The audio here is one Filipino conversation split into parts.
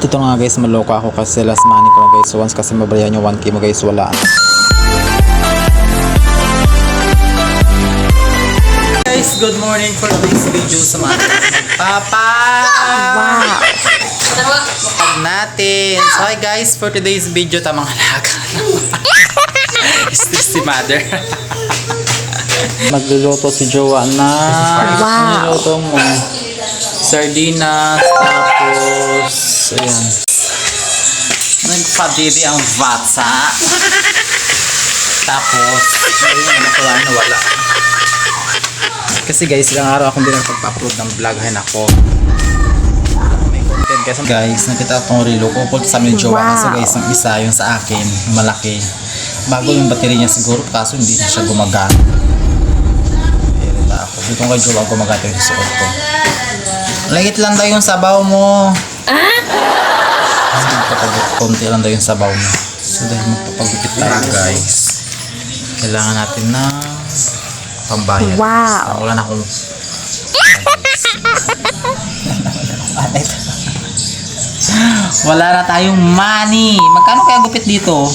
At ito nga guys, maloko ako kasi last money ko na guys. So once kasi mabayaran yung 1k mo guys, wala. Guys, good morning for today's video sa mga Papa! Wow! Pag natin. So hi guys, for today's video, tamang halaga. Is this si mother? Magluluto si Jowa na niluto mo. Sardinas, tapos ayan. Nagpa-baby ang vatsa. Tapos ayun, nawala. Kasi guys, ilang araw akong hindi nagpag-upload ng vlog. Hay nako. May content kasi guys, nakita akong relo ko sa amin Jowa. Kaso guys, ang isa yung sa akin, malaki. Bago yung battery niya siguro, kaso hindi na siya gumagana. Irita ako. Dito kay Jowa gumagana yung suot ko. Lagit lang daw yung sabaw mo. Konti lang daw yung sabaw mo. So dahil magpapagupit tayo guys, kailangan natin na pambayad. Wow. Wala na akong wala na tayong money. Magkano kaya gupit dito?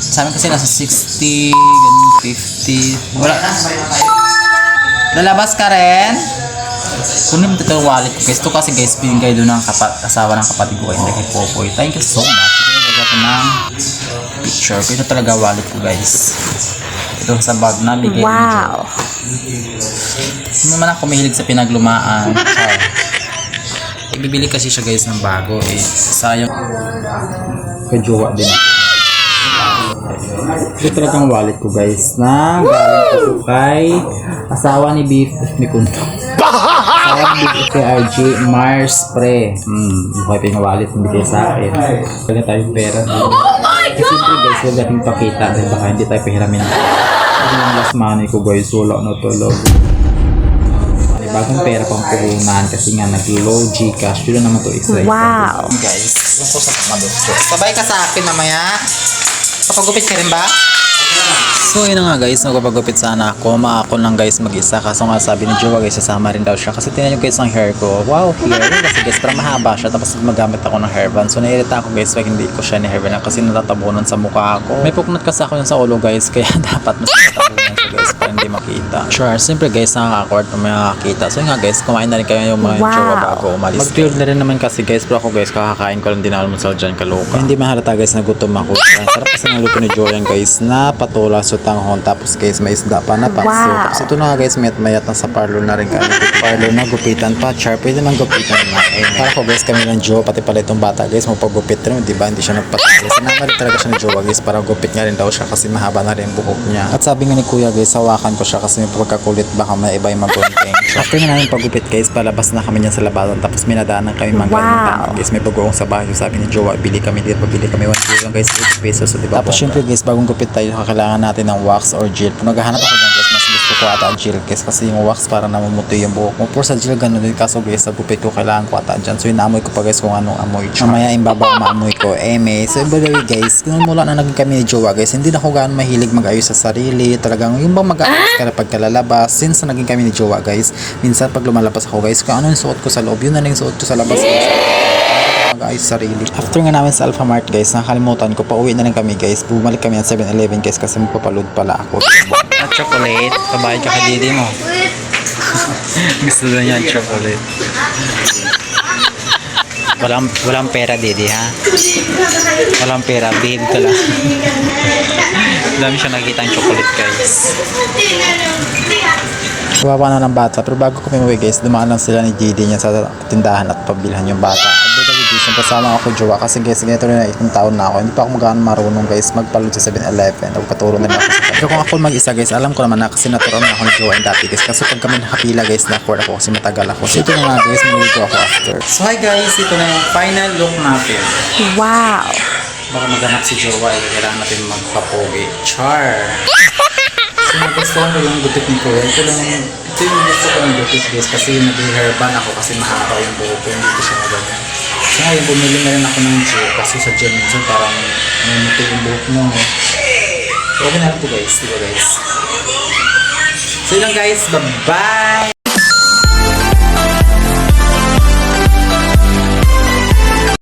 Sa amin kasi nasa 60, ganun, 50. Wala. Lalabas ka rin? Kunin mo ito yung wallet ko guys. Ito kasi guys, binigay doon ng asawa ng kapatid ko kay Popoy. Thank you so much. Ito ko ng picture ko. Ito talaga wallet ko guys. Ito sa bag na bigay ni Jowa. Hindi naman ako mahilig sa pinaglumaan. Ibibili kasi siya guys ng bago eh. Sayang. Kay Jowa din. Ito talagang wallet ko guys na galing ko kay asawa ni Beef ni Kunto. Asawa ni Beef kay RG Mars Pre. Mukha pa yung wallet hindi kayo sa akin. Wala tayong pera. Kasi siyempre guys, huwag natin pakita dahil baka hindi tayo pahiramin ng last money ko guys. Wala na talaga. Bagong pera pang puhunan kasi nga nag-low Gcash. Yun naman to extra. Wow. Guys, yung ko sa kamadostro. Sabay ka sa akin mamaya. Papagupit ka rin ba? So yun na nga guys, magpapagupit sana ako. Ako lang guys mag-isa. Kaso nga sabi ni Jowa guys, sasama rin daw siya. Kasi tingnan nyo guys ang hair ko. Wow, hair. Kasi guys, parang mahaba siya. Tapos magamit ako ng hairband. So nairita ako guys, pag hindi ko siya ni hairband kasi natatabunan sa mukha ako. May puknot kasi ako yun sa ulo guys. Kaya dapat mas natatabunan siya guys para hindi makita. Sure, siyempre guys, nakaka-awkward na may makakita. So yun nga guys, kumain na rin kayo yung mga Jowa bago umalis. Mag-12 na rin naman kasi guys. Pero ako guys, kakakain ko lang din almusal dyan kaloka. Hindi mahalata guys, nagutom ako. Sarap kasi naluto ni Jowa yan guys na patula sa tanghon. Tapos guys, may isda pa na pakso. Tapos ito na guys, mayat na sa parlor na rin kami. Parlor na, gupitan pa. Char, pwede naman gupitan na. Para ko guys, kami ng Jowa, pati pala itong bata guys, magpagupit rin, diba? Hindi siya nagpatay. Sinama rin talaga siya ng Jowa guys, para gupit nga rin daw siya kasi mahaba na rin yung buhok niya. At sabi nga ni Kuya guys, hawakan ko siya kasi may pagkakulit baka may iba yung mag-content. After na namin pagupit guys, palabas na kami niyan sa labasan. Tapos minadaanan kami manggaling guys, may bagoong sa bahay. Sabi ni Jowa, bili kami dito, pabili kami 1 kilo guys, 8 pesos. So, diba? Tapos syempre guys, bagong gupit tayo, kailangan natin ng wax or gel. Kung naghahanap ako dyan guys, mas gusto ko ata gel guys kasi yung wax para namumuti yung buhok mo. Pero sa gel ganun din, kaso guys, sa gupit ko kailangan ko ata dyan. So inaamoy ko pa guys kung anong amoy. Mamaya imbabaw maamoy ko. May. So by the way guys, kung mula na naging kami ni Jowa guys, hindi na ako gaano mahilig mag-ayos sa sarili. Talagang yung bang mag-ayos ka na pagkalalabas. Since naging kami ni Jowa guys, minsan pag lumalabas ako guys, kung ano yung suot ko sa loob, yun na lang yung suot ko sa labas guys. Mag-ayos sarili. After nga namin sa Alphamart guys, nakakalimutan ko, pauwi na lang kami guys. Bumalik kami at 7-Eleven guys kasi magpapaload pala ako. At chocolate, pabayad ka kay Didi mo. Gusto na niya chocolate. Walang pera Didi ha. Walang pera, behave ka lang. Dami siya nakikita ang chocolate guys. Kawawa na ng bata, pero bago kami umuwi guys, dumaan lang sila ni Didi niya sa tindahan at pabilhan yung bata. Kasama ako Jowa kasi guys, ganito rin na 1 taon na ako. Hindi pa ako magkano marunong guys magpaload sa 7-Eleven. Nagpaturo na ako sa kanya. Pero kung ako mag-isa guys, alam ko naman na kasi natural na ako ni Jowa yung dati guys. Kasi pag kami nakapila guys, na-afford ako kasi matagal ako. So ito na nga guys, maluto ako after. So hi guys, ito na yung final look natin. Wow. Baka maghanap si Jowa, kailangan natin magpapogi. Char! So nagustuhan ko yung gupit ni Kuya. Ito yung gusto ko ng gupit guys kasi nag-hairban ako kasi mahaba yung buhok ko. Hindi ko siya magagan. So ngayon, bumili na rin ako ng gel kasi sa gel minsan parang namuti yung buhok mo. So okay na ito guys, diba guys? So yun lang guys, bye-bye!